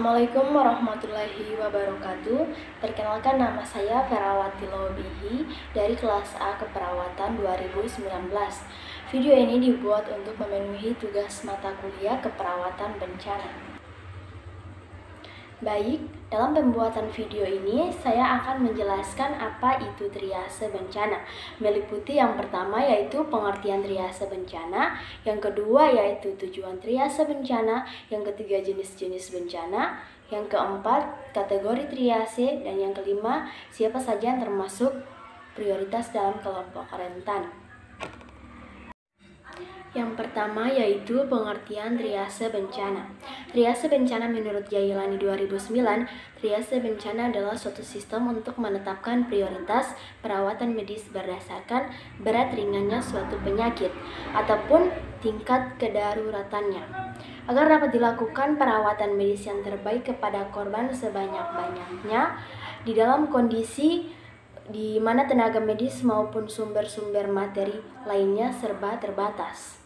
Assalamualaikum warahmatullahi wabarakatuh. Perkenalkan, nama saya Ferawati Lobihi dari kelas A Keperawatan 2019. Video ini dibuat untuk memenuhi tugas mata kuliah Keperawatan Bencana. Baik, dalam pembuatan video ini saya akan menjelaskan apa itu triase bencana. Meliputi yang pertama yaitu pengertian triase bencana, yang kedua yaitu tujuan triase bencana, yang ketiga jenis-jenis bencana, yang keempat kategori triase, dan yang kelima siapa saja yang termasuk prioritas dalam kelompok rentan. Yang pertama yaitu pengertian triase bencana. Triase bencana menurut Jailani 2009, triase bencana adalah suatu sistem untuk menetapkan prioritas perawatan medis berdasarkan berat ringannya suatu penyakit ataupun tingkat kedaruratannya, agar dapat dilakukan perawatan medis yang terbaik kepada korban sebanyak-banyaknya di dalam kondisi di mana tenaga medis maupun sumber-sumber materi lainnya serba terbatas.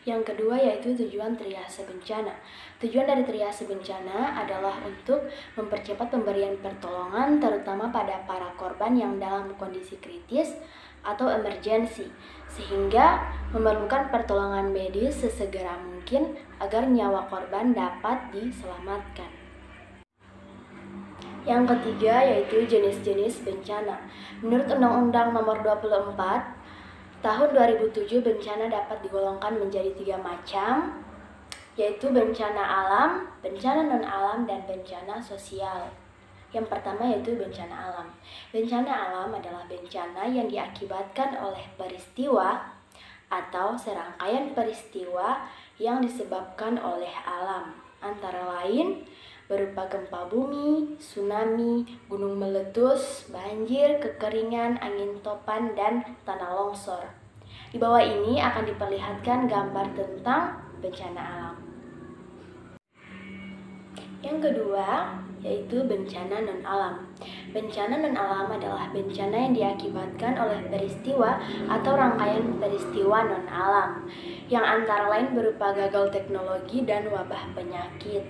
Yang kedua yaitu tujuan triase bencana. Tujuan dari triase bencana adalah untuk mempercepat pemberian pertolongan terutama pada para korban yang dalam kondisi kritis atau emergensi, sehingga memerlukan pertolongan medis sesegera mungkin agar nyawa korban dapat diselamatkan. Yang ketiga yaitu jenis-jenis bencana. Menurut Undang-Undang Nomor 24 Tahun 2007, bencana dapat digolongkan menjadi 3 macam, yaitu bencana alam, bencana non-alam, dan bencana sosial. Yang pertama yaitu bencana alam. Bencana alam adalah bencana yang diakibatkan oleh peristiwa atau serangkaian peristiwa yang disebabkan oleh alam, antara lain berupa gempa bumi, tsunami, gunung meletus, banjir, kekeringan, angin topan, dan tanah longsor. Di bawah ini akan diperlihatkan gambar tentang bencana alam. Yang kedua yaitu bencana non-alam. Bencana non-alam adalah bencana yang diakibatkan oleh peristiwa atau rangkaian peristiwa non-alam, yang antara lain berupa gagal teknologi dan wabah penyakit.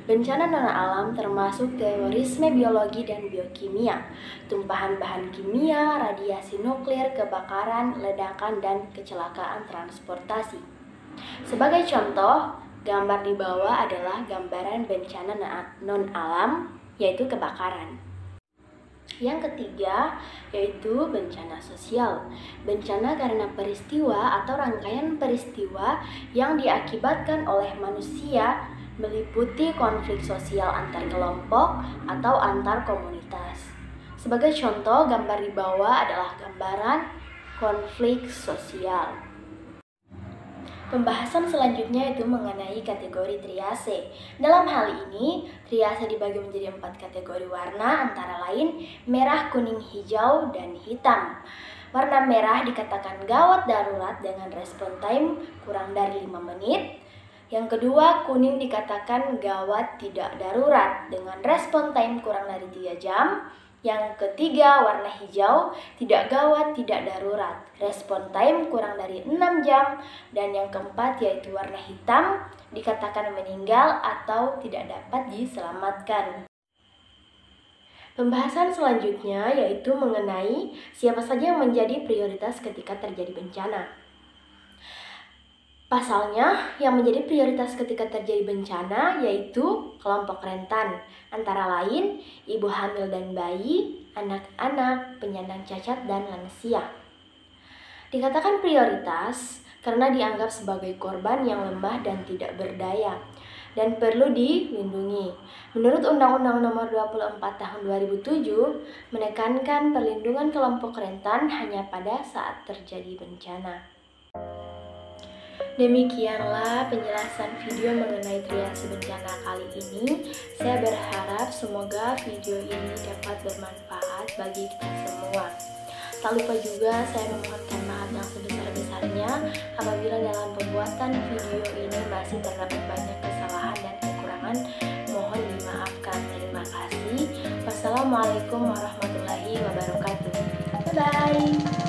Bencana non-alam termasuk terorisme biologi dan biokimia, tumpahan bahan kimia, radiasi nuklir, kebakaran, ledakan, dan kecelakaan transportasi. Sebagai contoh, gambar di bawah adalah gambaran bencana non-alam, yaitu kebakaran. Yang ketiga yaitu bencana sosial. Bencana karena peristiwa atau rangkaian peristiwa yang diakibatkan oleh manusia, meliputi konflik sosial antar kelompok atau antar komunitas. Sebagai contoh, gambar di bawah adalah gambaran konflik sosial. Pembahasan selanjutnya itu mengenai kategori triase. Dalam hal ini, triase dibagi menjadi 4 kategori warna, antara lain merah, kuning, hijau, dan hitam. Warna merah dikatakan gawat darurat dengan respon time kurang dari 5 menit. Yang kedua, kuning dikatakan gawat tidak darurat dengan respon time kurang dari 3 jam. Yang ketiga, warna hijau tidak gawat, tidak darurat, respon time kurang dari 6 jam. Dan yang keempat yaitu warna hitam dikatakan meninggal atau tidak dapat diselamatkan. Pembahasan selanjutnya yaitu mengenai siapa saja yang menjadi prioritas ketika terjadi bencana. Pasalnya, yang menjadi prioritas ketika terjadi bencana yaitu kelompok rentan, antara lain ibu hamil dan bayi, anak-anak, penyandang cacat, dan lansia. Dikatakan prioritas karena dianggap sebagai korban yang lemah dan tidak berdaya dan perlu dilindungi. Menurut Undang-Undang Nomor 24 Tahun 2007 menekankan perlindungan kelompok rentan hanya pada saat terjadi bencana. Demikianlah penjelasan video mengenai triase bencana kali ini. Saya berharap semoga video ini dapat bermanfaat bagi kita semua. Tak lupa juga saya memohonkan maaf yang sebesar-besarnya apabila dalam pembuatan video ini masih terdapat banyak kesalahan dan kekurangan. Mohon dimaafkan. Terima kasih. Wassalamualaikum warahmatullahi wabarakatuh. Bye-bye.